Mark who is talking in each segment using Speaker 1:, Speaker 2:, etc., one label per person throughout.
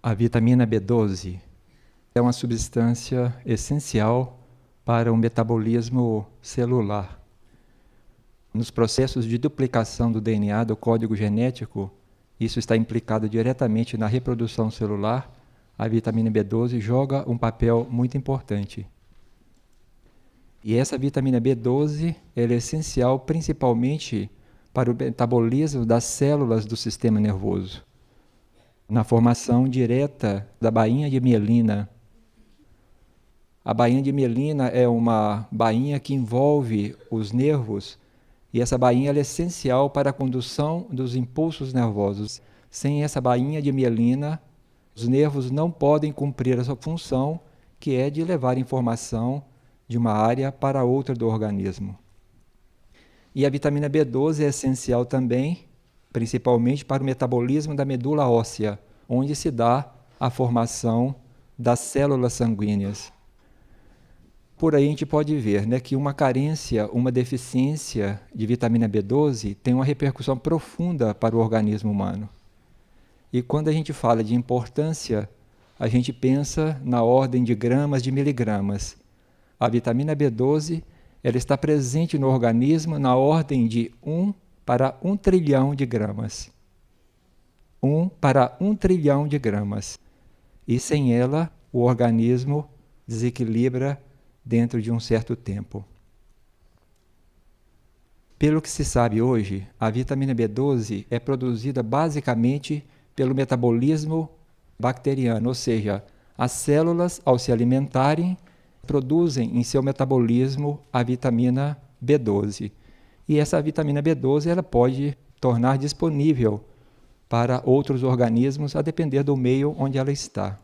Speaker 1: A vitamina B12 é uma substância essencial para o metabolismo celular. Nos processos de duplicação do DNA, do código genético, isso está implicado diretamente na reprodução celular. A vitamina B12 joga um papel muito importante. E essa vitamina B12 ela é essencial principalmente para o metabolismo das células do sistema nervoso, na formação direta da bainha de mielina. A bainha de mielina é uma bainha que envolve os nervos, e essa bainha é essencial para a condução dos impulsos nervosos. Sem essa bainha de mielina, os nervos não podem cumprir a sua função, que é de levar informação de uma área para outra do organismo. E a vitamina B12 é essencial também, principalmente para o metabolismo da medula óssea, onde se dá a formação das células sanguíneas. Por aí a gente pode ver, que uma carência, uma deficiência de vitamina B12 tem uma repercussão profunda para o organismo humano. E quando a gente fala de importância, a gente pensa na ordem de gramas, de miligramas. A vitamina B12 ela está presente no organismo na ordem de 1 para 1 trilhão de gramas. 1 para 1 trilhão de gramas. E sem ela, o organismo desequilibra dentro de um certo tempo. Pelo que se sabe hoje, a vitamina B12 é produzida basicamente pelo metabolismo bacteriano, ou seja, as células, ao se alimentarem, produzem em seu metabolismo a vitamina B12. E essa vitamina B12 ela pode tornar disponível para outros organismos, a depender do meio onde ela está.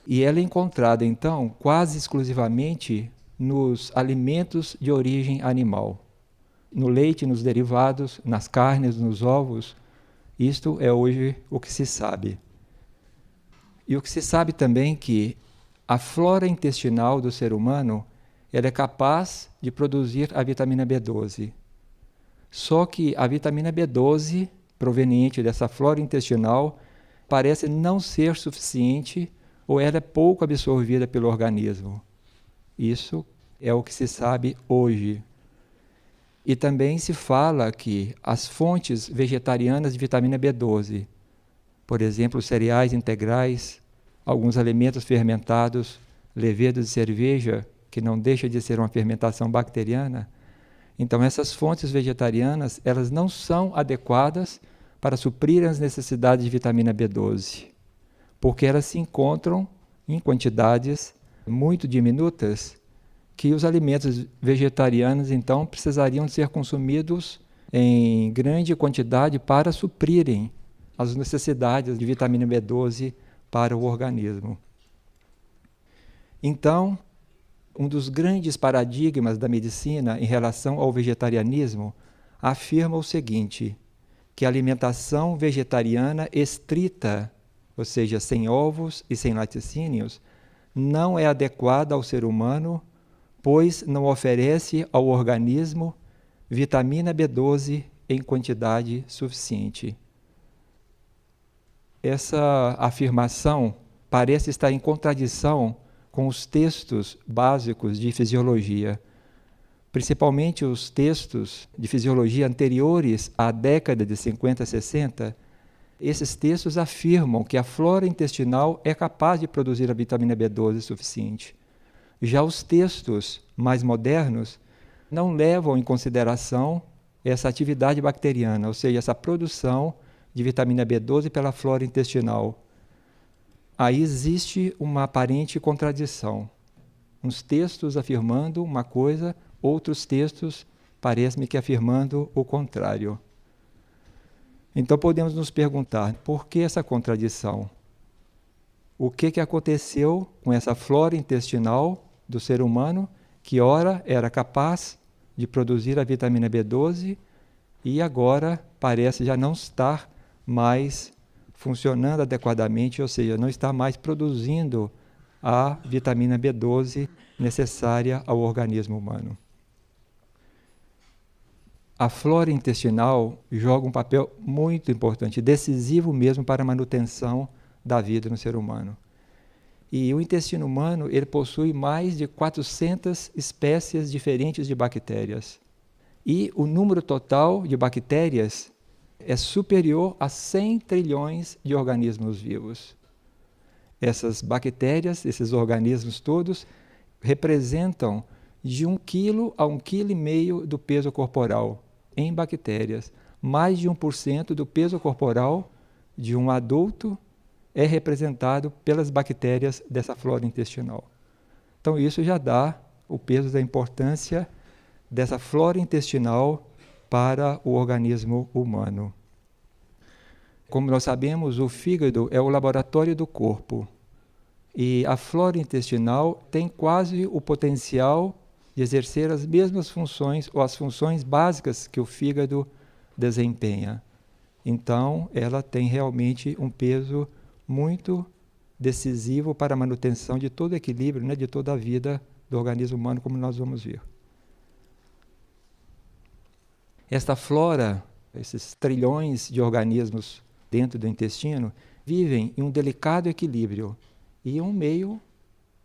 Speaker 1: E ela é encontrada, então, quase exclusivamente nos alimentos de origem animal. No leite, nos derivados, nas carnes, nos ovos. Isto é hoje o que se sabe. E o que se sabe também é que a flora intestinal do ser humano ela é capaz de produzir a vitamina B12. Só que a vitamina B12, proveniente dessa flora intestinal, parece não ser suficiente ou ela é pouco absorvida pelo organismo. Isso é o que se sabe hoje. E também se fala que as fontes vegetarianas de vitamina B12, por exemplo, cereais integrais, alguns alimentos fermentados, levedos de cerveja, que não deixa de ser uma fermentação bacteriana. Então, essas fontes vegetarianas, elas não são adequadas para suprir as necessidades de vitamina B12, porque elas se encontram em quantidades muito diminutas, que os alimentos vegetarianos, então, precisariam ser consumidos em grande quantidade para suprirem as necessidades de vitamina B12 para o organismo. Então, um dos grandes paradigmas da medicina em relação ao vegetarianismo afirma o seguinte, que a alimentação vegetariana estrita, ou seja, sem ovos e sem laticínios, não é adequada ao ser humano, pois não oferece ao organismo vitamina B12 em quantidade suficiente. Essa afirmação parece estar em contradição com os textos básicos de fisiologia, principalmente os textos de fisiologia anteriores à década de 50 e 60. Esses textos afirmam que a flora intestinal é capaz de produzir a vitamina B12 suficiente. Já os textos mais modernos não levam em consideração essa atividade bacteriana, ou seja, essa produção de vitamina B12 pela flora intestinal. Aí existe uma aparente contradição. Uns textos afirmando uma coisa, outros textos parece-me que afirmando o contrário. Então podemos nos perguntar, por que essa contradição? O que aconteceu com essa flora intestinal do ser humano, que ora era capaz de produzir a vitamina B12 e agora parece já não estar mais funcionando adequadamente, ou seja, não está mais produzindo a vitamina B12 necessária ao organismo humano. A flora intestinal joga um papel muito importante, decisivo mesmo para a manutenção da vida no ser humano. E o intestino humano, ele possui mais de 400 espécies diferentes de bactérias. E o número total de bactérias é superior a 100 trilhões de organismos vivos. Essas bactérias, esses organismos todos, representam de 1 quilo a 1,5 kg do peso corporal em bactérias. Mais de 1% do peso corporal de um adulto é representado pelas bactérias dessa flora intestinal. Então isso já dá o peso da importância dessa flora intestinal para o organismo humano. Como nós sabemos, o fígado é o laboratório do corpo. E a flora intestinal tem quase o potencial de exercer as mesmas funções ou as funções básicas que o fígado desempenha. Então, ela tem realmente um peso muito decisivo para a manutenção de todo o equilíbrio, né, de toda a vida do organismo humano, como nós vamos ver. Esta flora, esses trilhões de organismos dentro do intestino, vivem em um delicado equilíbrio e um meio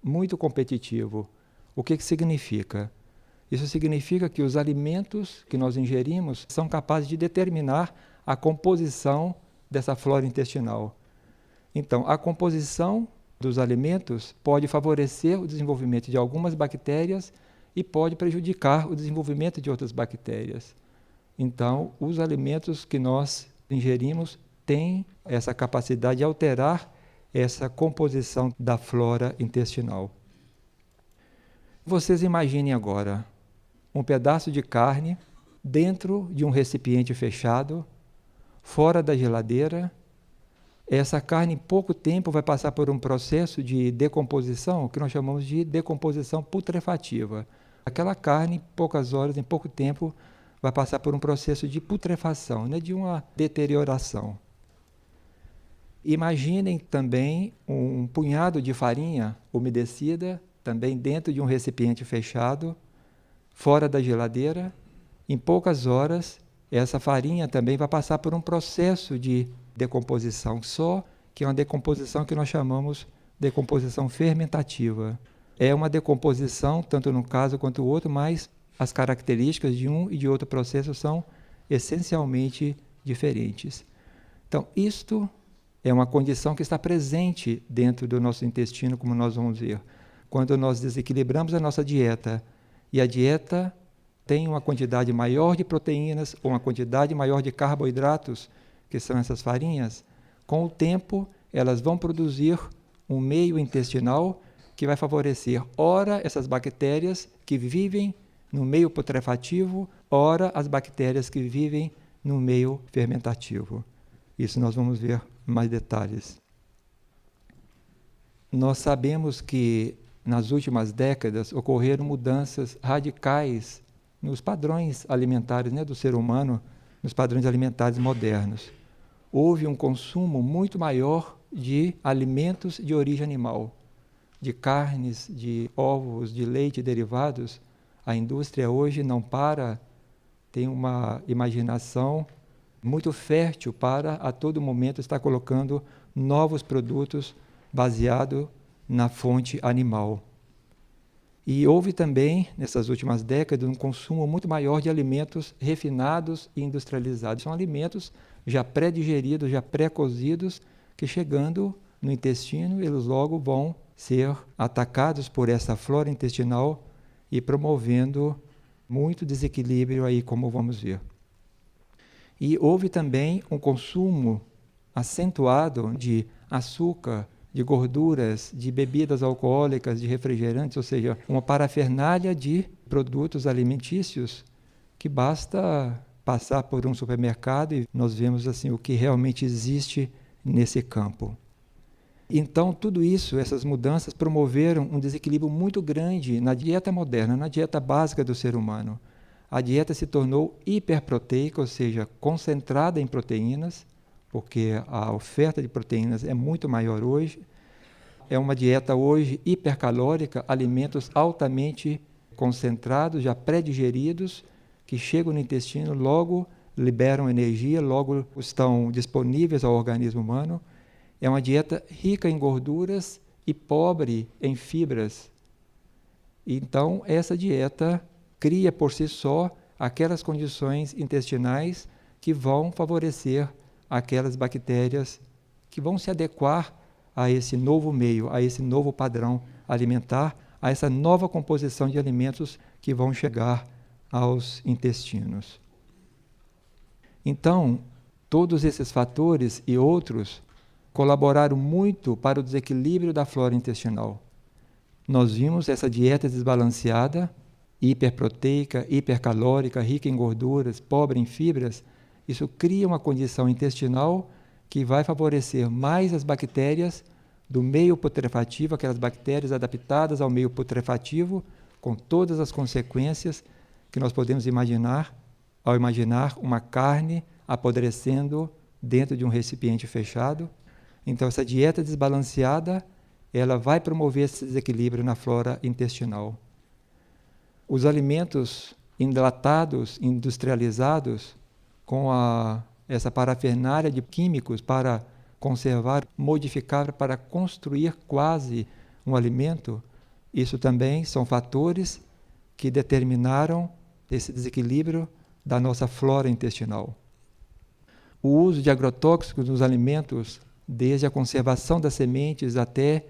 Speaker 1: muito competitivo. O que significa? Isso significa que os alimentos que nós ingerimos são capazes de determinar a composição dessa flora intestinal. Então, a composição dos alimentos pode favorecer o desenvolvimento de algumas bactérias e pode prejudicar o desenvolvimento de outras bactérias. Então, os alimentos que nós ingerimos têm essa capacidade de alterar essa composição da flora intestinal. Vocês imaginem agora um pedaço de carne dentro de um recipiente fechado, fora da geladeira. Essa carne, em pouco tempo, vai passar por um processo de decomposição, que nós chamamos de decomposição putrefativa. Aquela carne, em poucas horas, em pouco tempo, vai passar por um processo de putrefação, né, de uma deterioração. Imaginem também um punhado de farinha umedecida, também dentro de um recipiente fechado, fora da geladeira. Em poucas horas, essa farinha também vai passar por um processo de decomposição só, que é uma decomposição que nós chamamos de decomposição fermentativa. É uma decomposição, tanto num caso quanto no outro, mas as características de um e de outro processo são essencialmente diferentes. Então, isto é uma condição que está presente dentro do nosso intestino, como nós vamos ver. Quando nós desequilibramos a nossa dieta, e a dieta tem uma quantidade maior de proteínas ou uma quantidade maior de carboidratos, que são essas farinhas, com o tempo elas vão produzir um meio intestinal que vai favorecer, ora, essas bactérias que vivem no meio putrefativo, ora, as bactérias que vivem no meio fermentativo. Isso nós vamos ver mais detalhes. Nós sabemos que nas últimas décadas ocorreram mudanças radicais nos padrões alimentares, né, do ser humano, nos padrões alimentares modernos. Houve um consumo muito maior de alimentos de origem animal, de carnes, de ovos, de leite e derivados. A indústria hoje não para, tem uma imaginação muito fértil para a todo momento estar colocando novos produtos baseados na fonte animal. E houve também, nessas últimas décadas, um consumo muito maior de alimentos refinados e industrializados. São alimentos já pré-digeridos, já pré-cozidos, que chegando no intestino, eles logo vão ser atacados por essa flora intestinal e promovendo muito desequilíbrio aí, como vamos ver. E houve também um consumo acentuado de açúcar, de gorduras, de bebidas alcoólicas, de refrigerantes, ou seja, uma parafernália de produtos alimentícios que basta passar por um supermercado e nós vemos assim o que realmente existe nesse campo. Então, tudo isso, essas mudanças promoveram um desequilíbrio muito grande na dieta moderna, na dieta básica do ser humano. A dieta se tornou hiperproteica, ou seja, concentrada em proteínas, porque a oferta de proteínas é muito maior hoje. É uma dieta hoje hipercalórica, alimentos altamente concentrados, já pré-digeridos, que chegam no intestino, logo liberam energia, logo estão disponíveis ao organismo humano. é uma dieta rica em gorduras e pobre em fibras. Então, essa dieta cria por si só aquelas condições intestinais que vão favorecer aquelas bactérias que vão se adequar a esse novo meio, a esse novo padrão alimentar, a essa nova composição de alimentos que vão chegar aos intestinos. Então, todos esses fatores e outros colaboraram muito para o desequilíbrio da flora intestinal. Nós vimos essa dieta desbalanceada, hiperproteica, hipercalórica, rica em gorduras, pobre em fibras. Isso cria uma condição intestinal que vai favorecer mais as bactérias do meio putrefativo, aquelas bactérias adaptadas ao meio putrefativo, com todas as consequências que nós podemos imaginar ao imaginar uma carne apodrecendo dentro de um recipiente fechado. Então, essa dieta desbalanceada, ela vai promover esse desequilíbrio na flora intestinal. Os alimentos enlatados, industrializados, com essa parafernália de químicos para conservar, modificar, para construir quase um alimento, isso também são fatores que determinaram esse desequilíbrio da nossa flora intestinal. O uso de agrotóxicos nos alimentos, desde a conservação das sementes até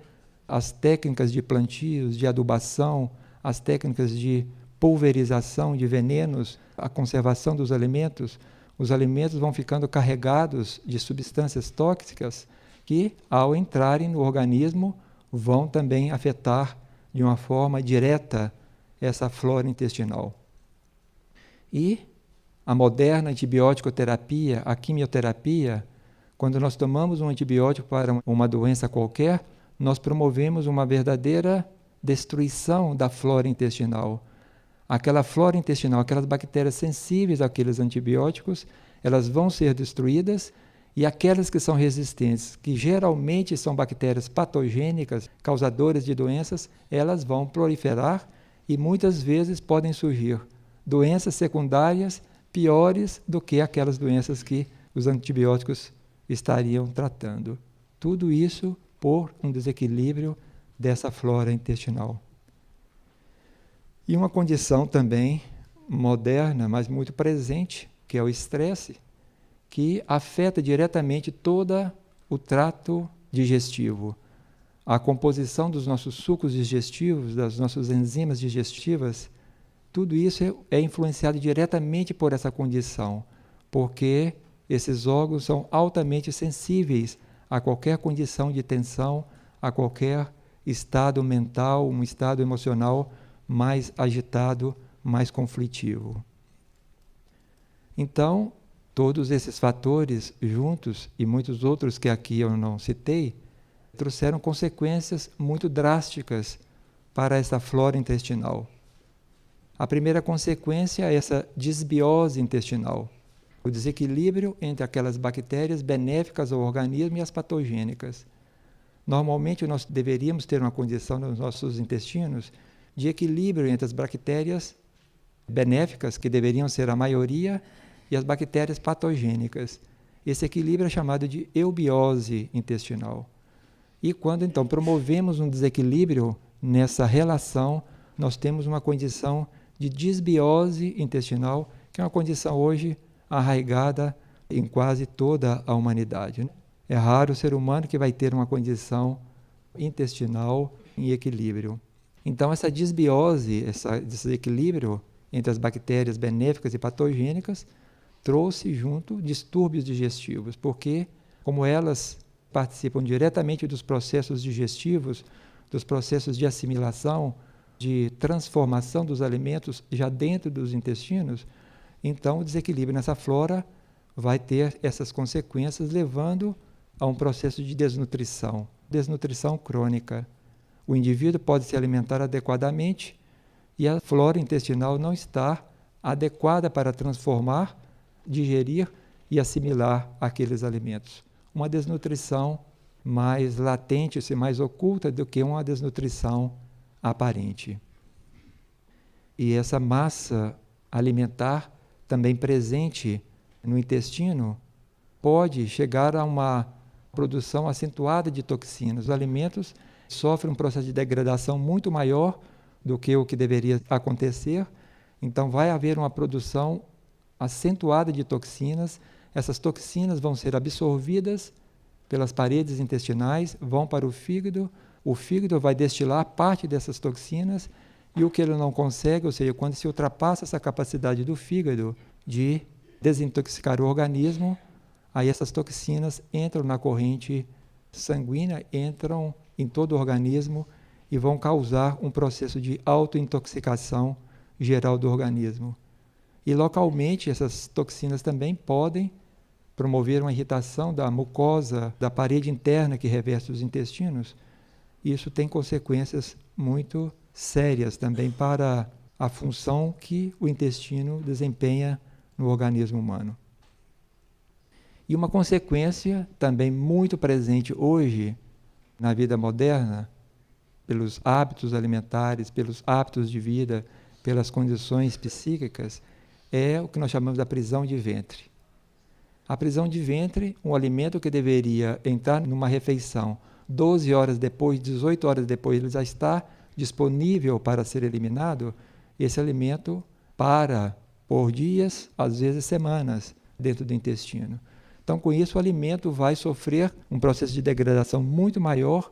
Speaker 1: as técnicas de plantios, de adubação, as técnicas de pulverização de venenos, a conservação dos alimentos, os alimentos vão ficando carregados de substâncias tóxicas que, ao entrarem no organismo, vão também afetar de uma forma direta essa flora intestinal. E a moderna antibiótico-terapia, a quimioterapia, quando nós tomamos um antibiótico para uma doença qualquer, nós promovemos uma verdadeira destruição da flora intestinal. Aquela flora intestinal, aquelas bactérias sensíveis àqueles antibióticos, elas vão ser destruídas e aquelas que são resistentes, que geralmente são bactérias patogênicas, causadoras de doenças, elas vão proliferar e muitas vezes podem surgir doenças secundárias piores do que aquelas doenças que os antibióticos estariam tratando. Tudo isso por um desequilíbrio dessa flora intestinal. E uma condição também moderna, mas muito presente, que é o estresse, que afeta diretamente todo o trato digestivo. A composição dos nossos sucos digestivos, das nossas enzimas digestivas, tudo isso é influenciado diretamente por essa condição, porque esses órgãos são altamente sensíveis a qualquer condição de tensão, a qualquer estado mental, um estado emocional mais agitado, mais conflitivo. Então, todos esses fatores juntos, e muitos outros que aqui eu não citei, trouxeram consequências muito drásticas para essa flora intestinal. A primeira consequência é essa desbiose intestinal, o desequilíbrio entre aquelas bactérias benéficas ao organismo e as patogênicas. Normalmente, nós deveríamos ter uma condição nos nossos intestinos de equilíbrio entre as bactérias benéficas, que deveriam ser a maioria, e as bactérias patogênicas. Esse equilíbrio é chamado de eubiose intestinal. E quando, então, promovemos um desequilíbrio nessa relação, nós temos uma condição de desbiose intestinal, que é uma condição hoje arraigada em quase toda a humanidade. É raro o ser humano que vai ter uma condição intestinal em equilíbrio. Então, essa desbiose, esse desequilíbrio entre as bactérias benéficas e patogênicas, trouxe junto distúrbios digestivos, porque, como elas participam diretamente dos processos digestivos, dos processos de assimilação, de transformação dos alimentos já dentro dos intestinos, então o desequilíbrio nessa flora vai ter essas consequências, levando a um processo de desnutrição crônica. O indivíduo pode se alimentar adequadamente e a flora intestinal não está adequada para transformar, digerir e assimilar aqueles alimentos. Uma desnutrição mais latente, mais oculta do que uma desnutrição aparente. E essa massa alimentar também presente no intestino pode chegar a produção acentuada de toxinas. Os alimentos sofrem um processo de degradação muito maior do que o que deveria acontecer, então vai haver uma produção acentuada de toxinas. Essas toxinas vão ser absorvidas pelas paredes intestinais, vão para o fígado vai destilar parte dessas toxinas, e o que ele não consegue, ou seja, quando se ultrapassa essa capacidade do fígado de desintoxicar o organismo, aí essas toxinas entram na corrente sanguínea, entram em todo o organismo e vão causar um processo de autointoxicação geral do organismo. E localmente essas toxinas também podem promover uma irritação da mucosa, da parede interna que reveste os intestinos. Isso tem consequências muito sérias também para a função que o intestino desempenha no organismo humano. E uma consequência também muito presente hoje na vida moderna, pelos hábitos alimentares, pelos hábitos de vida, pelas condições psíquicas, é o que nós chamamos da prisão de ventre. A prisão de ventre, um alimento que deveria entrar numa refeição 12 horas depois, 18 horas depois, ele já está disponível para ser eliminado, esse alimento para por dias, às vezes semanas, dentro do intestino. Então, com isso, o alimento vai sofrer um processo de degradação muito maior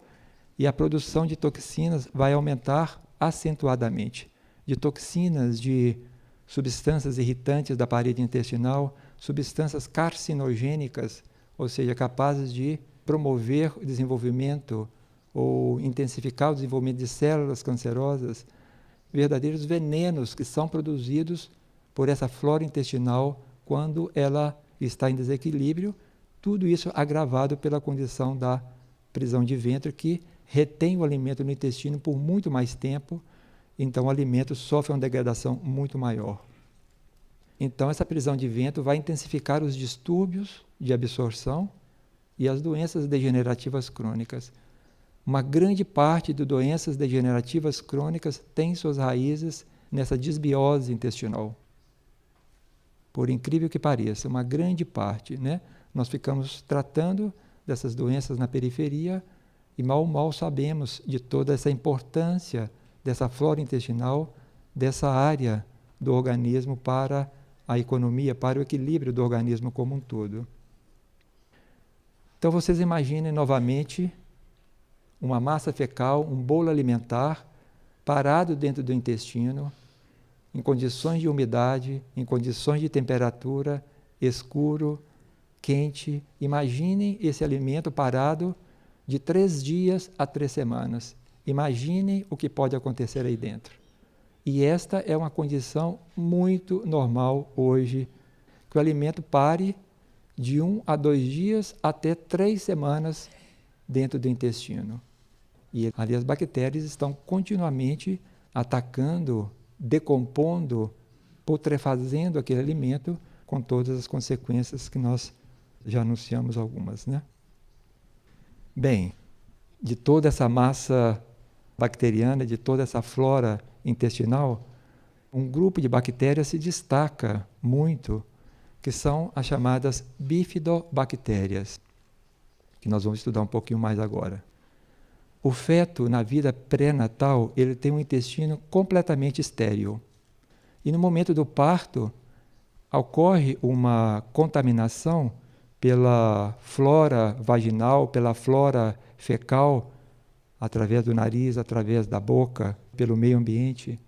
Speaker 1: e a produção de toxinas vai aumentar acentuadamente. De toxinas, de substâncias irritantes da parede intestinal, substâncias carcinogênicas, ou seja, capazes de promover o desenvolvimento ou intensificar o desenvolvimento de células cancerosas, verdadeiros venenos que são produzidos por essa flora intestinal quando ela está em desequilíbrio, tudo isso agravado pela condição da prisão de ventre, que retém o alimento no intestino por muito mais tempo, então o alimento sofre uma degradação muito maior. Então essa prisão de ventre vai intensificar os distúrbios de absorção e as doenças degenerativas crônicas. Uma grande parte de doenças degenerativas crônicas tem suas raízes nessa disbiose intestinal. Por incrível que pareça, uma grande parte, né? Nós ficamos tratando dessas doenças na periferia e mal sabemos de toda essa importância dessa flora intestinal, dessa área do organismo para a economia, para o equilíbrio do organismo como um todo. Então vocês imaginem novamente uma massa fecal, um bolo alimentar parado dentro do intestino, em condições de umidade, em condições de temperatura, escuro, quente. Imaginem esse alimento parado de 3 dias a 3 semanas. Imaginem o que pode acontecer aí dentro. E esta é uma condição muito normal hoje, que o alimento pare de 1 a 2 dias até 3 semanas dentro do intestino. E ali as bactérias estão continuamente atacando, decompondo, putrefazendo aquele alimento, com todas as consequências que nós já anunciamos algumas, né? Bem, de toda essa massa bacteriana, de toda essa flora intestinal, um grupo de bactérias se destaca muito, que são as chamadas bifidobactérias, que nós vamos estudar um pouquinho mais agora. O feto, na vida pré-natal, ele tem um intestino completamente estéril. E no momento do parto, ocorre uma contaminação pela flora vaginal, pela flora fecal, através do nariz, através da boca, pelo meio ambiente.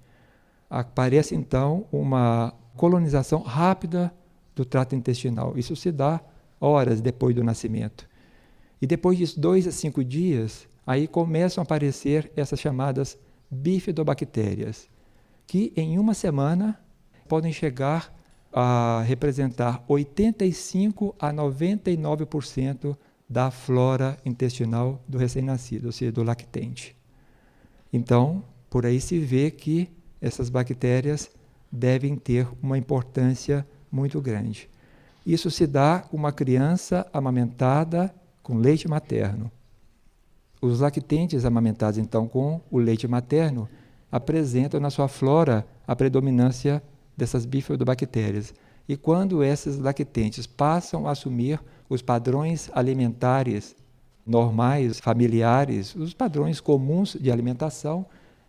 Speaker 1: Aparece, então, uma colonização rápida do trato intestinal. Isso se dá horas depois do nascimento. E depois de 2 a 5 dias, aí começam a aparecer essas chamadas bifidobactérias, que em uma semana podem chegar a representar 85 a 99% da flora intestinal do recém-nascido, ou seja, do lactente. Então, por aí se vê que essas bactérias devem ter uma importância muito grande. Isso se dá com uma criança amamentada com leite materno. Os lactentes amamentados, então, com o leite materno, apresentam na sua flora a predominância dessas bifidobactérias. E quando esses lactentes passam a assumir os padrões alimentares normais, familiares, os padrões comuns de alimentação,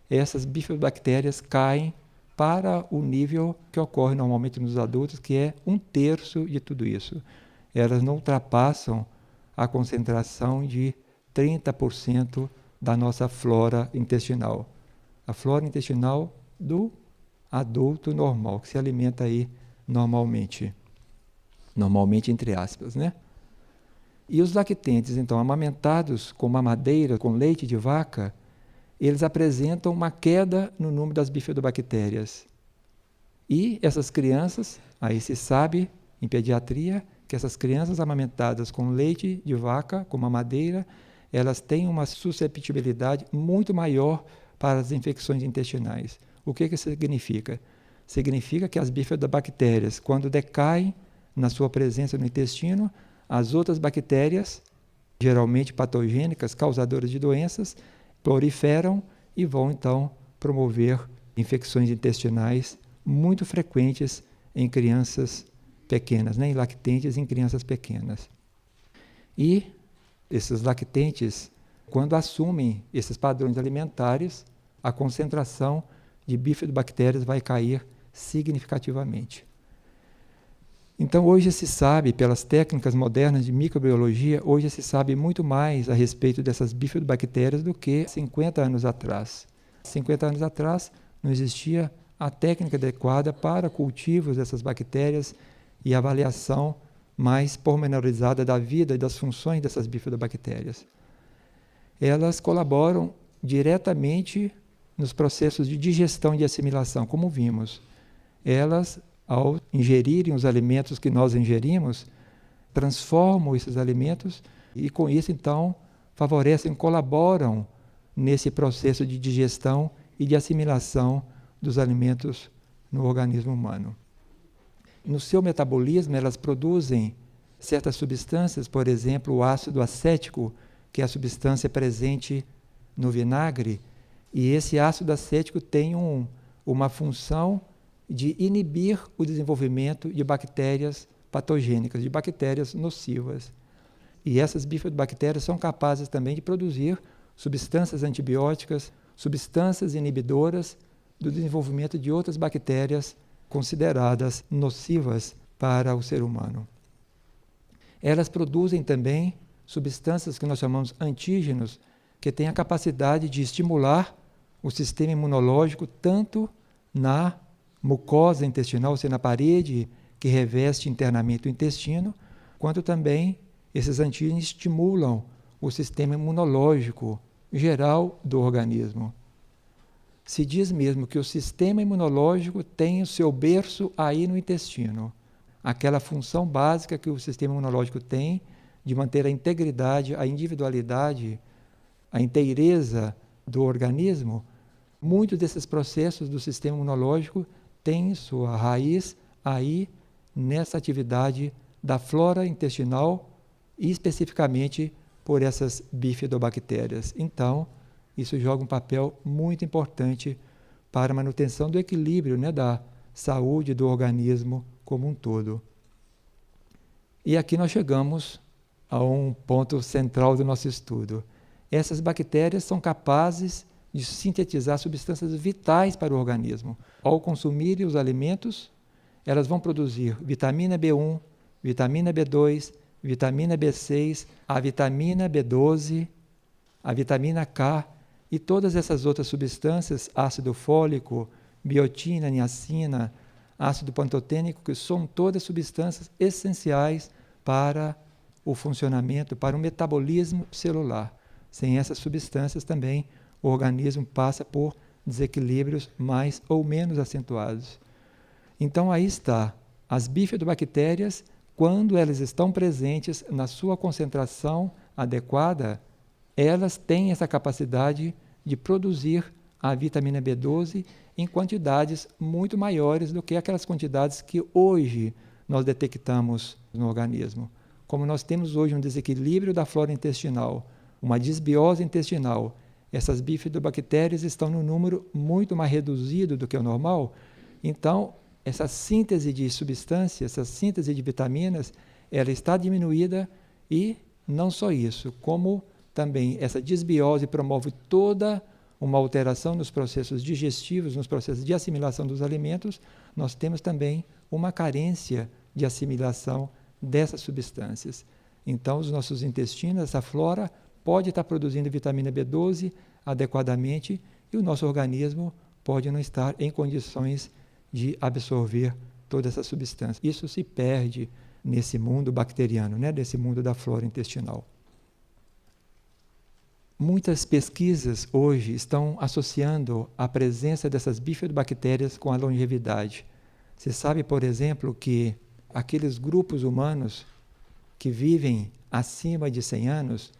Speaker 1: essas bifidobactérias caem para o nível que ocorre normalmente nos adultos, que é 1/3 de tudo isso. Elas não ultrapassam a concentração de 30% da nossa flora intestinal. A flora intestinal do adulto normal, que se alimenta aí normalmente. Normalmente, entre aspas, né? E os lactentes, então, amamentados com mamadeira, com leite de vaca, eles apresentam uma queda no número das bifidobactérias. E essas crianças, aí se sabe em pediatria, que essas crianças amamentadas com leite de vaca, com mamadeira, elas têm uma susceptibilidade muito maior para as infecções intestinais. O que isso significa? Significa que as bifidobactérias, quando decaem na sua presença no intestino, as outras bactérias, geralmente patogênicas, causadoras de doenças, proliferam e vão então promover infecções intestinais muito frequentes em crianças pequenas, né? Em lactentes em crianças pequenas. E esses lactentes, quando assumem esses padrões alimentares, a concentração de bifidobactérias vai cair significativamente. Então, hoje se sabe, pelas técnicas modernas de microbiologia, hoje se sabe muito mais a respeito dessas bifidobactérias do que 50 anos atrás. 50 anos atrás não existia a técnica adequada para cultivos dessas bactérias e avaliação mais pormenorizada da vida e das funções dessas bifidobactérias. Elas colaboram diretamente nos processos de digestão e de assimilação, como vimos. Elas, ao ingerirem os alimentos que nós ingerimos, transformam esses alimentos e, com isso, então, favorecem, colaboram nesse processo de digestão e de assimilação dos alimentos no organismo humano. No seu metabolismo, elas produzem certas substâncias, por exemplo, o ácido acético, que é a substância presente no vinagre, e esse ácido acético tem uma função de inibir o desenvolvimento de bactérias patogênicas, de bactérias nocivas. E essas bifidobactérias são capazes também de produzir substâncias antibióticas, substâncias inibidoras do desenvolvimento de outras bactérias consideradas nocivas para o ser humano. Elas produzem também substâncias que nós chamamos antígenos, que têm a capacidade de estimular o sistema imunológico tanto na mucosa intestinal, ou seja, na parede que reveste internamente o intestino, quanto também esses antígenos estimulam o sistema imunológico geral do organismo. Se diz mesmo que o sistema imunológico tem o seu berço aí no intestino. Aquela função básica que o sistema imunológico tem de manter a integridade, a individualidade, a inteireza do organismo, muitos desses processos do sistema imunológico têm sua raiz aí nessa atividade da flora intestinal e especificamente por essas bifidobactérias. Então, isso joga um papel muito importante para a manutenção do equilíbrio, né, da saúde do organismo como um todo. E aqui nós chegamos a um ponto central do nosso estudo. Essas bactérias são capazes de sintetizar substâncias vitais para o organismo. Ao consumirem os alimentos, elas vão produzir vitamina B1, vitamina B2, vitamina B6, a vitamina B12, a vitamina K e todas essas outras substâncias, ácido fólico, biotina, niacina, ácido pantotênico, que são todas substâncias essenciais para o funcionamento, para o metabolismo celular. Sem essas substâncias também o organismo passa por desequilíbrios mais ou menos acentuados. Então aí está, as bifidobactérias, quando elas estão presentes na sua concentração adequada, elas têm essa capacidade de produzir a vitamina B12 em quantidades muito maiores do que aquelas quantidades que hoje nós detectamos no organismo. Como nós temos hoje um desequilíbrio da flora intestinal, uma disbiose intestinal, essas bifidobactérias estão num número muito mais reduzido do que o normal, então essa síntese de substâncias, essa síntese de vitaminas, ela está diminuída e não só isso, como também essa disbiose promove toda uma alteração nos processos digestivos, nos processos de assimilação dos alimentos, nós temos também uma carência de assimilação dessas substâncias. Então, os nossos intestinos, essa flora, pode estar produzindo vitamina B12 adequadamente e o nosso organismo pode não estar em condições de absorver toda essa substância. Isso se perde nesse mundo bacteriano, né? Nesse mundo da flora intestinal. Muitas pesquisas hoje estão associando a presença dessas bifidobactérias com a longevidade. Você sabe, por exemplo, que aqueles grupos humanos que vivem acima de 100 anos,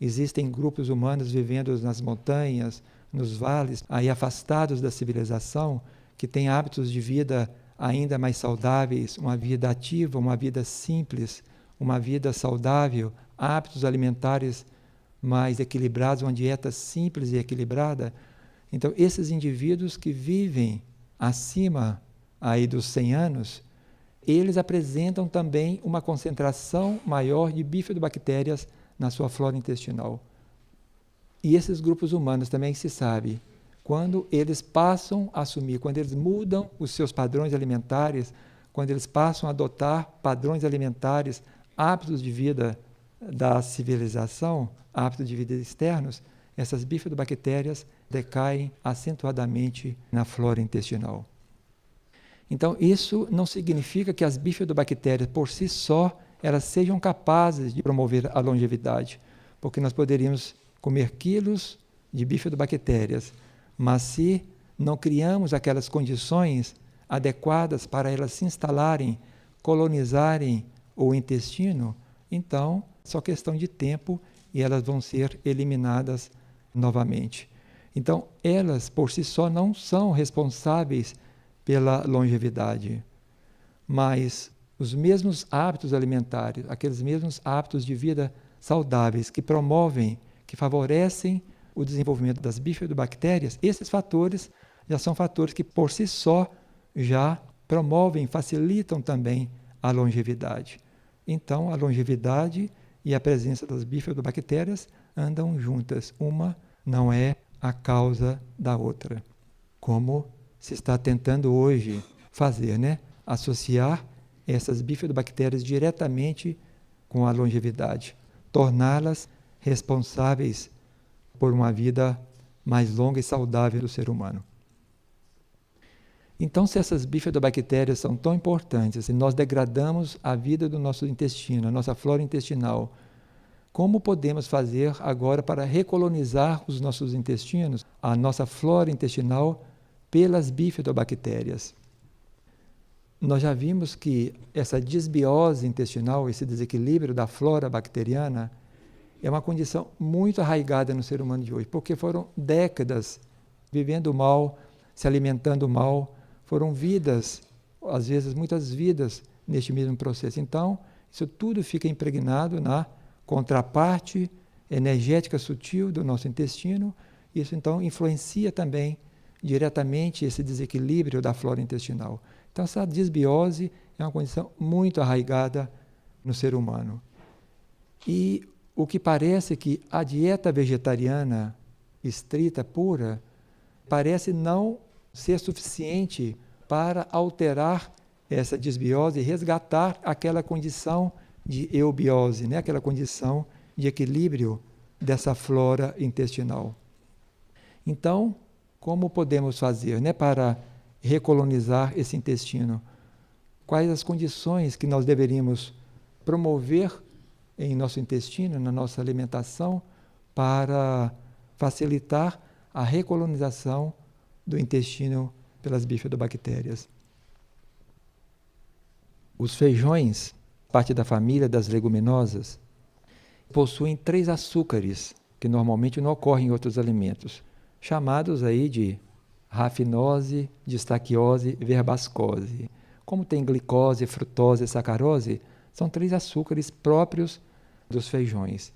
Speaker 1: existem grupos humanos vivendo nas montanhas, nos vales, aí afastados da civilização, que têm hábitos de vida ainda mais saudáveis, uma vida ativa, uma vida simples, uma vida saudável, hábitos alimentares mais equilibrados, uma dieta simples e equilibrada. Então, esses indivíduos que vivem acima aí dos 100 anos, eles apresentam também uma concentração maior de bifidobactérias na sua flora intestinal. E esses grupos humanos também se sabe, quando eles passam a assumir, quando eles mudam os seus padrões alimentares, quando eles passam a adotar padrões alimentares, hábitos de vida da civilização, hábitos de vida externos, essas bifidobactérias decaem acentuadamente na flora intestinal. Então, isso não significa que as bifidobactérias, por si só, elas sejam capazes de promover a longevidade, porque nós poderíamos comer quilos de bifidobactérias, mas se não criamos aquelas condições adequadas para elas se instalarem, colonizarem o intestino, então, só questão de tempo e elas vão ser eliminadas novamente. Então, elas, por si só, não são responsáveis pela longevidade, mas os mesmos hábitos alimentares, aqueles mesmos hábitos de vida saudáveis que promovem, que favorecem o desenvolvimento das bifidobactérias, esses fatores já são fatores que, por si só, já promovem, facilitam também a longevidade. Então, a longevidade e a presença das bifidobactérias andam juntas. Uma não é a causa da outra, como se está tentando hoje fazer, né? Associar essas bifidobactérias diretamente com a longevidade, torná-las responsáveis por uma vida mais longa e saudável do ser humano. Então, se essas bifidobactérias são tão importantes e nós degradamos a vida do nosso intestino, a nossa flora intestinal, como podemos fazer agora para recolonizar os nossos intestinos, a nossa flora intestinal, pelas bifidobactérias? Nós já vimos que essa disbiose intestinal, esse desequilíbrio da flora bacteriana, é uma condição muito arraigada no ser humano de hoje, porque foram décadas vivendo mal, se alimentando mal, foram vidas, às vezes muitas vidas, neste mesmo processo. Então, isso tudo fica impregnado na contraparte energética sutil do nosso intestino. Isso, então, influencia também diretamente esse desequilíbrio da flora intestinal. Então, essa disbiose é uma condição muito arraigada no ser humano. E o que parece que a dieta vegetariana estrita, pura, parece não ser suficiente para alterar essa disbiose e resgatar aquela condição de eubiose, né? Aquela condição de equilíbrio dessa flora intestinal. Então, como podemos fazer, né, para recolonizar esse intestino? Quais as condições que nós deveríamos promover em nosso intestino, na nossa alimentação, para facilitar a recolonização do intestino pelas bifidobactérias? Os feijões, parte da família das leguminosas, possuem 3 açúcares que normalmente não ocorrem em outros alimentos, chamados aí de rafinose, distaquiose e verbascose. Como tem glicose, frutose e sacarose, são 3 açúcares próprios dos feijões.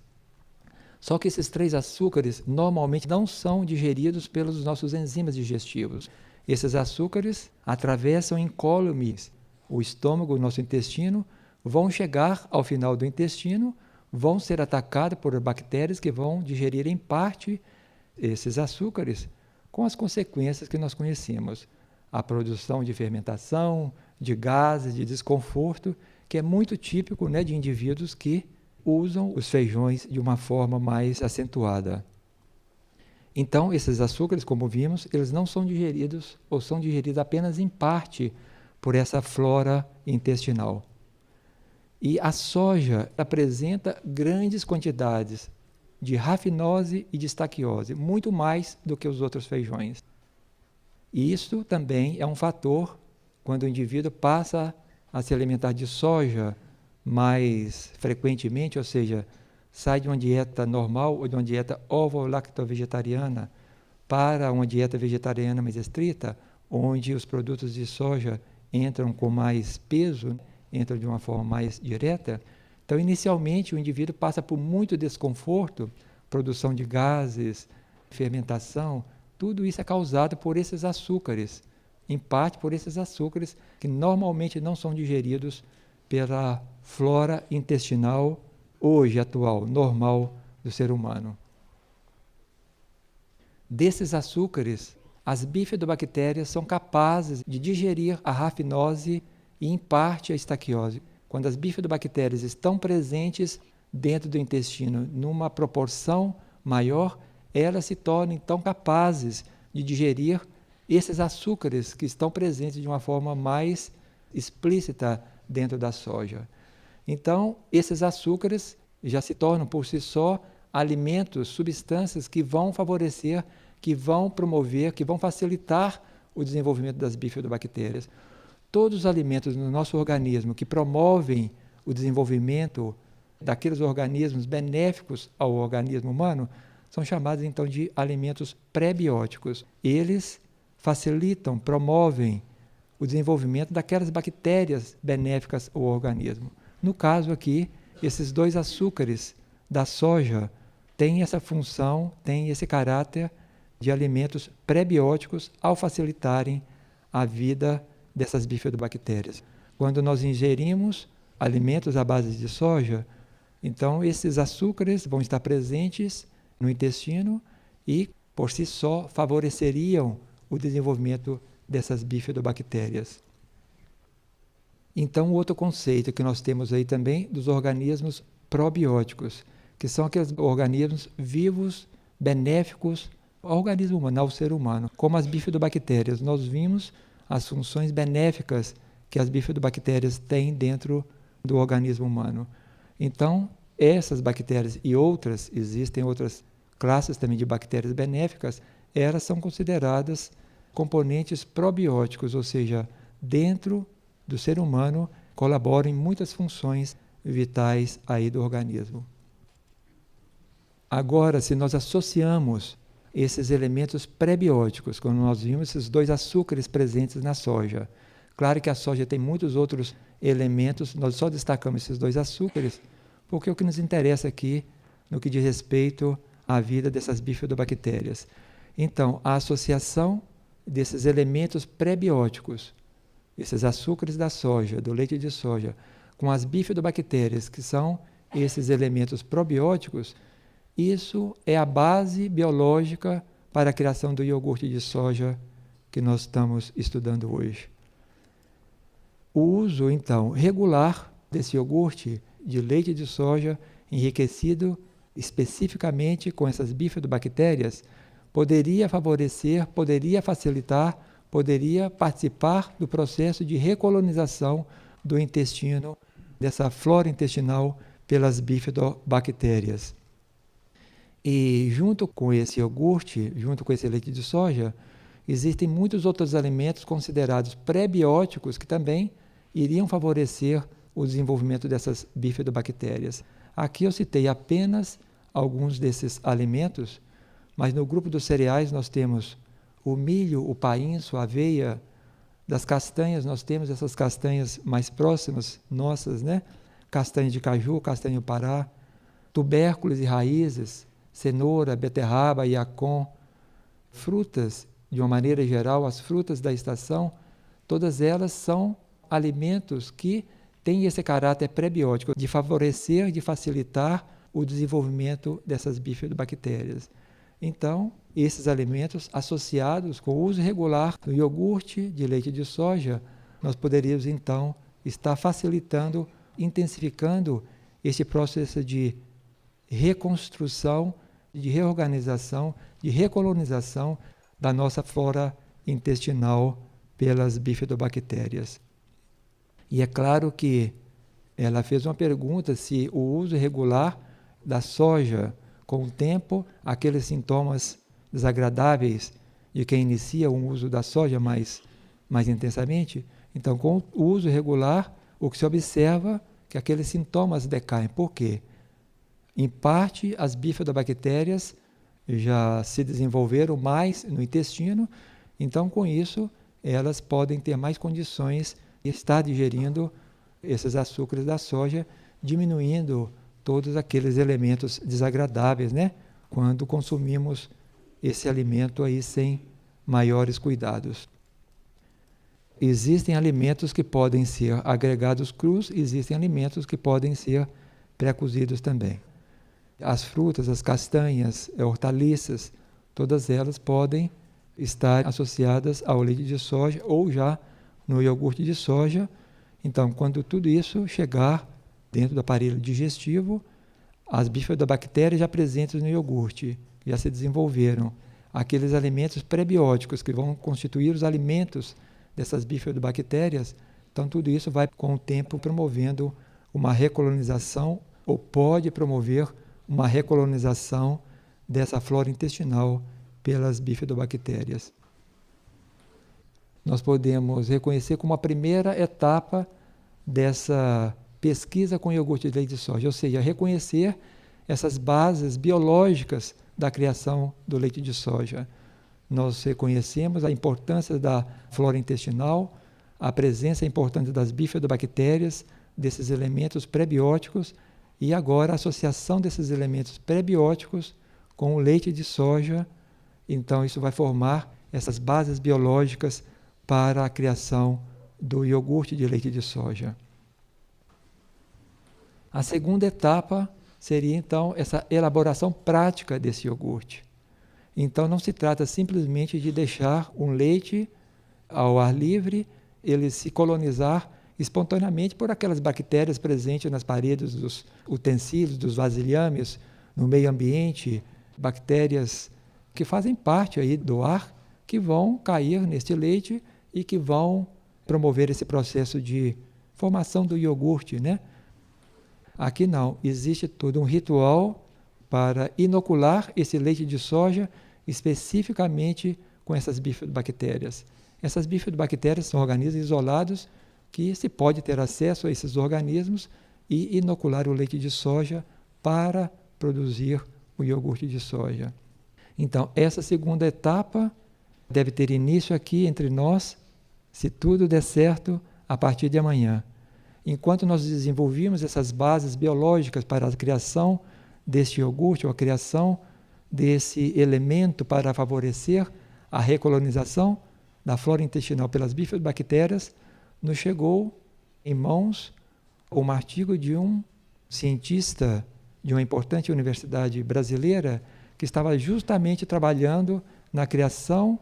Speaker 1: Só que esses 3 açúcares normalmente não são digeridos pelos nossos enzimas digestivos. Esses açúcares atravessam incólumes o estômago, o nosso intestino, vão chegar ao final do intestino, vão ser atacadas por bactérias que vão digerir em parte esses açúcares, com as consequências que nós conhecemos. A produção de fermentação, de gases, de desconforto, que é muito típico, né, de indivíduos que usam os feijões de uma forma mais acentuada. Então, esses açúcares, como vimos, eles não são digeridos ou são digeridos apenas em parte por essa flora intestinal. E a soja apresenta grandes quantidades de rafinose e de estaquiose, muito mais do que os outros feijões. E isso também é um fator quando o indivíduo passa a se alimentar de soja mais frequentemente, ou seja, sai de uma dieta normal ou de uma dieta ovo-lacto-vegetariana para uma dieta vegetariana mais estrita, onde os produtos de soja entram com mais peso, entram de uma forma mais direta. Então, inicialmente, o indivíduo passa por muito desconforto, produção de gases, fermentação, tudo isso é causado por esses açúcares, em parte por esses açúcares que normalmente não são digeridos pela flora intestinal hoje atual, normal do ser humano. Desses açúcares, as bifidobactérias são capazes de digerir a rafinose e, em parte, a estaquiose. Quando as bifidobactérias estão presentes dentro do intestino numa proporção maior, elas se tornam, então, capazes de digerir esses açúcares que estão presentes de uma forma mais explícita dentro da soja. Então, esses açúcares já se tornam, por si só, alimentos, substâncias que vão favorecer, que vão promover, que vão facilitar o desenvolvimento das bifidobactérias. Todos os alimentos no nosso organismo que promovem o desenvolvimento daqueles organismos benéficos ao organismo humano são chamados, então, de alimentos pré-bióticos. Eles facilitam, promovem o desenvolvimento daquelas bactérias benéficas ao organismo. No caso aqui, esses dois açúcares da soja têm essa função, têm esse caráter de alimentos pré-bióticos ao facilitarem a vida dessas bifidobactérias. Quando nós ingerimos alimentos à base de soja, então esses açúcares vão estar presentes no intestino e, por si só, favoreceriam o desenvolvimento dessas bifidobactérias. Então, outro conceito que nós temos aí também dos organismos probióticos, que são aqueles organismos vivos, benéficos ao organismo humano, ao ser humano, como as bifidobactérias. Nós vimos as funções benéficas que as bifidobactérias têm dentro do organismo humano. Então, essas bactérias e outras, existem outras classes também de bactérias benéficas, elas são consideradas componentes probióticos, ou seja, dentro do ser humano colaboram em muitas funções vitais aí do organismo. Agora, se nós associamos esses elementos pré-bióticos, quando nós vimos esses dois açúcares presentes na soja, claro que a soja tem muitos outros elementos, nós só destacamos esses dois açúcares, porque é o que nos interessa aqui no que diz respeito à vida dessas bifidobactérias. Então, a associação desses elementos pré-bióticos, esses açúcares da soja, do leite de soja, com as bifidobactérias, que são esses elementos probióticos, isso é a base biológica para a criação do iogurte de soja que nós estamos estudando hoje. O uso, então, regular desse iogurte de leite de soja enriquecido especificamente com essas bifidobactérias poderia favorecer, poderia facilitar, poderia participar do processo de recolonização do intestino, dessa flora intestinal pelas bifidobactérias. E junto com esse iogurte, junto com esse leite de soja, existem muitos outros alimentos considerados pré-bióticos que também iriam favorecer o desenvolvimento dessas bifidobactérias. Aqui eu citei apenas alguns desses alimentos, mas no grupo dos cereais nós temos o milho, o painço, a aveia. Das castanhas nós temos essas castanhas mais próximas nossas, né? Castanha de caju, castanha do Pará, tubérculos e raízes, cenoura, beterraba, iacon, frutas, de uma maneira geral, as frutas da estação, todas elas são alimentos que tem esse caráter prebiótico de favorecer, de facilitar o desenvolvimento dessas bifidobactérias. Então, esses alimentos associados com o uso regular do iogurte de leite de soja, nós poderíamos então estar facilitando, intensificando esse processo de reconstrução, de reorganização, de recolonização da nossa flora intestinal pelas bifidobactérias. E é claro que ela fez uma pergunta se o uso regular da soja, com o tempo, aqueles sintomas desagradáveis de quem inicia o uso da soja mais intensamente. Então, com o uso regular, o que se observa é que aqueles sintomas decaem. Por quê? Em parte, as bifidobactérias já se desenvolveram mais no intestino, então, com isso, elas podem ter mais condições de estar digerindo esses açúcares da soja, diminuindo todos aqueles elementos desagradáveis, né? Quando consumimos esse alimento aí sem maiores cuidados. Existem alimentos que podem ser agregados crus, existem alimentos que podem ser pré-cozidos também. As frutas, as castanhas, hortaliças, todas elas podem estar associadas ao leite de soja ou já no iogurte de soja. Então, quando tudo isso chegar dentro do aparelho digestivo, as bifidobactérias já presentes no iogurte já se desenvolveram. Aqueles alimentos prebióticos que vão constituir os alimentos dessas bifidobactérias, então tudo isso vai com o tempo promovendo uma recolonização ou pode promover uma recolonização dessa flora intestinal pelas bifidobactérias. Nós podemos reconhecer como a primeira etapa dessa pesquisa com iogurte de leite de soja, ou seja, reconhecer essas bases biológicas da criação do leite de soja. Nós reconhecemos a importância da flora intestinal, a presença importante das bifidobactérias, desses elementos prebióticos, e agora a associação desses elementos prebióticos com o leite de soja. Então, isso vai formar essas bases biológicas para a criação do iogurte de leite de soja. A segunda etapa seria, então, essa elaboração prática desse iogurte. Então, não se trata simplesmente de deixar um leite ao ar livre, ele se colonizar espontaneamente por aquelas bactérias presentes nas paredes dos utensílios, dos vasilhames, no meio ambiente, bactérias que fazem parte aí do ar, que vão cair neste leite e que vão promover esse processo de formação do iogurte, né? Aqui não, existe todo um ritual para inocular esse leite de soja especificamente com essas bifidobactérias. Essas bifidobactérias são organismos isolados que se pode ter acesso a esses organismos e inocular o leite de soja para produzir o iogurte de soja. Então, essa segunda etapa deve ter início aqui entre nós, se tudo der certo, a partir de amanhã. Enquanto nós desenvolvimos essas bases biológicas para a criação deste iogurte, ou a criação desse elemento para favorecer a recolonização da flora intestinal pelas bifidobactérias, nos chegou em mãos um artigo de um cientista de uma importante universidade brasileira que estava justamente trabalhando na criação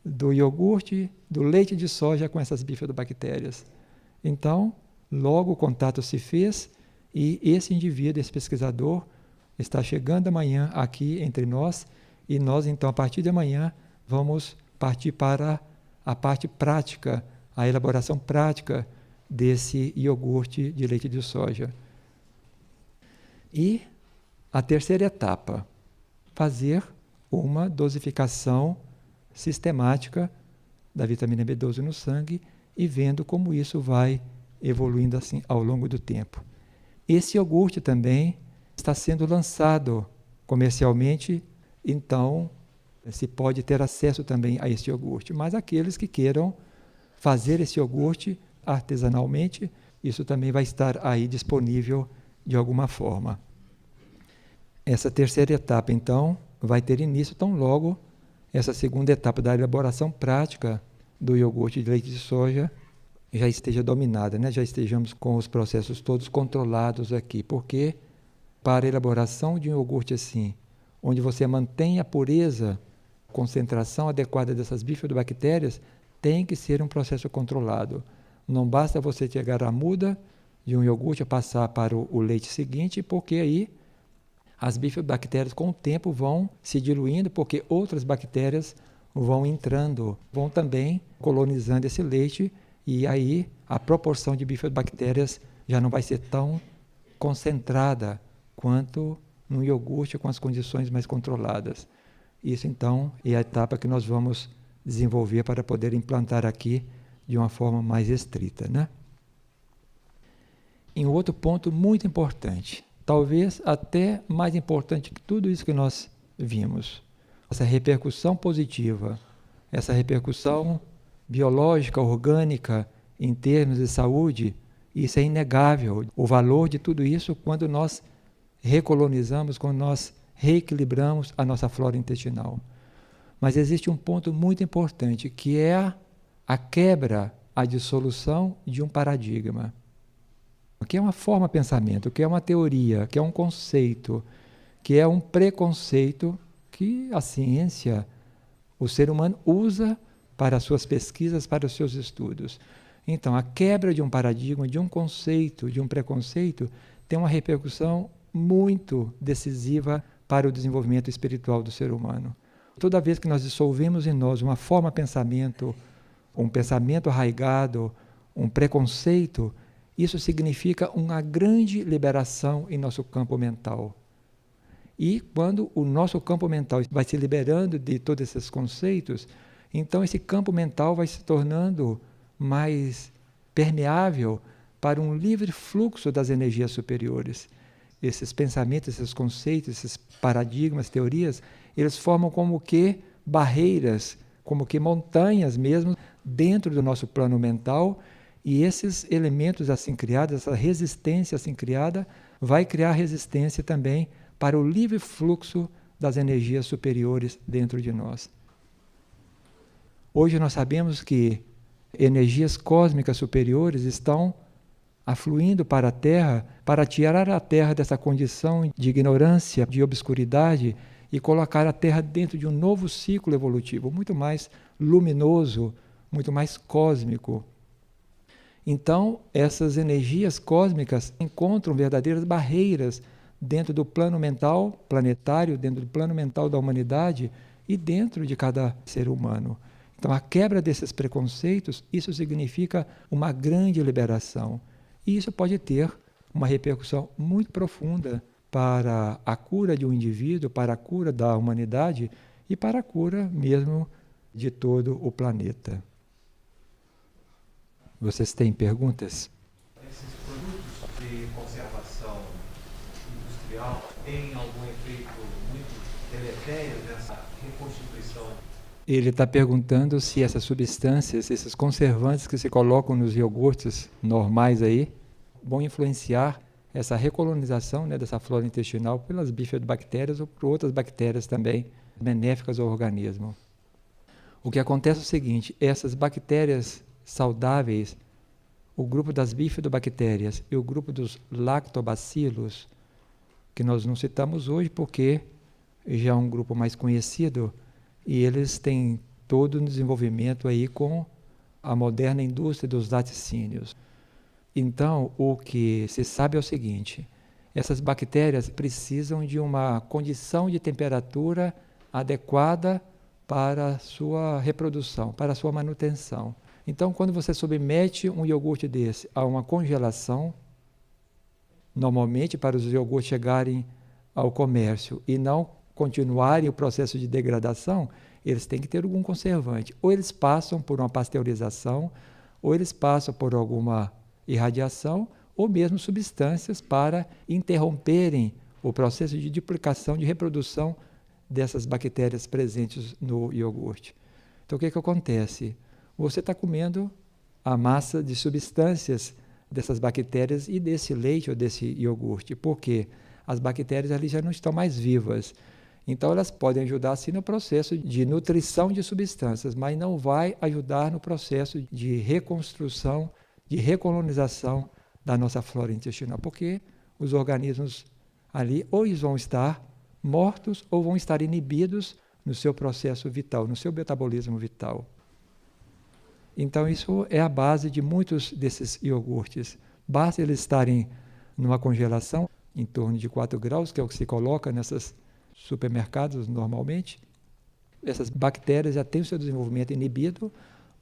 Speaker 1: do iogurte, do leite de soja com essas bifidobactérias. Então, logo o contato se fez e esse indivíduo, esse pesquisador, está chegando amanhã aqui entre nós e nós, então, a partir de amanhã, vamos partir para a parte prática, a elaboração prática desse iogurte de leite de soja. E a terceira etapa, fazer uma dosificação sistemática da vitamina B12 no sangue e vendo como isso vai evoluindo assim ao longo do tempo. Esse iogurte também está sendo lançado comercialmente, então se pode ter acesso também a esse iogurte, mas aqueles que queiram fazer esse iogurte artesanalmente, isso também vai estar aí disponível de alguma forma. Essa terceira etapa, então, vai ter início tão logo essa segunda etapa da elaboração prática do iogurte de leite de soja já esteja dominada, né? Já estejamos com os processos todos controlados aqui, porque para a elaboração de um iogurte assim, onde você mantém a pureza, concentração adequada dessas bifidobactérias, tem que ser um processo controlado. Não basta você chegar à muda de um iogurte a passar para o leite seguinte, porque aí as bifidobactérias com o tempo vão se diluindo, porque outras bactérias vão entrando, vão também colonizando esse leite, e aí a proporção de bifidobactérias já não vai ser tão concentrada quanto no iogurte com as condições mais controladas. Isso então é a etapa que nós vamos desenvolver para poder implantar aqui de uma forma mais estrita, né? Em outro ponto muito importante, talvez até mais importante que tudo isso que nós vimos, essa repercussão positiva, essa repercussão biológica, orgânica, em termos de saúde, isso é inegável. O valor de tudo isso quando nós recolonizamos, quando nós reequilibramos a nossa flora intestinal. Mas existe um ponto muito importante, que é a quebra, a dissolução de um paradigma. O que é uma forma de pensamento, o que é uma teoria, o que é um conceito, que é um preconceito que a ciência, o ser humano usa para as suas pesquisas, para os seus estudos. Então, a quebra de um paradigma, de um conceito, de um preconceito, tem uma repercussão muito decisiva para o desenvolvimento espiritual do ser humano. Toda vez que nós dissolvemos em nós uma forma de pensamento, um pensamento arraigado, um preconceito, isso significa uma grande liberação em nosso campo mental. E quando o nosso campo mental vai se liberando de todos esses conceitos, então esse campo mental vai se tornando mais permeável para um livre fluxo das energias superiores. Esses pensamentos, esses conceitos, esses paradigmas, teorias, eles formam como que barreiras, como que montanhas mesmo dentro do nosso plano mental, e esses elementos assim criados, essa resistência assim criada, vai criar resistência também para o livre fluxo das energias superiores dentro de nós. Hoje nós sabemos que energias cósmicas superiores estão afluindo para a Terra, para tirar a Terra dessa condição de ignorância, de obscuridade, e colocar a Terra dentro de um novo ciclo evolutivo, muito mais luminoso, muito mais cósmico. Então, essas energias cósmicas encontram verdadeiras barreiras dentro do plano mental planetário, dentro do plano mental da humanidade e dentro de cada ser humano. Então, a quebra desses preconceitos, isso significa uma grande liberação. E isso pode ter uma repercussão muito profunda para a cura de um indivíduo, para a cura da humanidade e para a cura mesmo de todo o planeta. Vocês têm perguntas?
Speaker 2: Esses produtos de conservação industrial têm algum efeito muito deletério nessa reconstituição?
Speaker 1: Ele está perguntando se essas substâncias, esses conservantes que se colocam nos iogurtes normais aí, vão influenciar essa recolonização, né, dessa flora intestinal pelas bifidobactérias ou por outras bactérias também benéficas ao organismo. O que acontece é o seguinte, essas bactérias saudáveis, o grupo das bifidobactérias e o grupo dos lactobacilos, que nós não citamos hoje porque já é um grupo mais conhecido e eles têm todo o desenvolvimento aí com a moderna indústria dos laticínios. Então, o que se sabe é o seguinte, essas bactérias precisam de uma condição de temperatura adequada para a sua reprodução, para a sua manutenção. Então, quando você submete um iogurte desse a uma congelação, normalmente para os iogurtes chegarem ao comércio e não continuarem o processo de degradação, eles têm que ter algum conservante. Ou eles passam por uma pasteurização, ou eles passam por alguma irradiação, ou mesmo substâncias para interromperem o processo de duplicação, de reprodução dessas bactérias presentes no iogurte. Então, o que acontece? Você está comendo a massa de substâncias dessas bactérias e desse leite ou desse iogurte. Por quê? As bactérias ali já não estão mais vivas. Então, elas podem ajudar, sim, no processo de nutrição de substâncias, mas não vai ajudar no processo de reconstrução, de recolonização da nossa flora intestinal, porque os organismos ali ou eles vão estar mortos ou vão estar inibidos no seu processo vital, no seu metabolismo vital. Então, isso é a base de muitos desses iogurtes. Basta eles estarem numa congelação em torno de 4 graus, que é o que se coloca nesses supermercados normalmente. Essas bactérias já têm o seu desenvolvimento inibido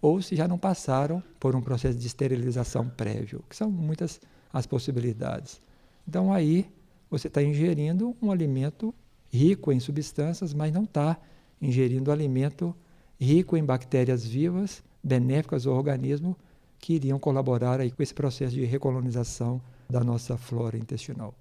Speaker 1: ou se já não passaram por um processo de esterilização prévio, que são muitas as possibilidades. Então, aí você está ingerindo um alimento rico em substâncias, mas não está ingerindo alimento rico em bactérias vivas, benéficas ao organismo, que iriam colaborar aí com esse processo de recolonização da nossa flora intestinal.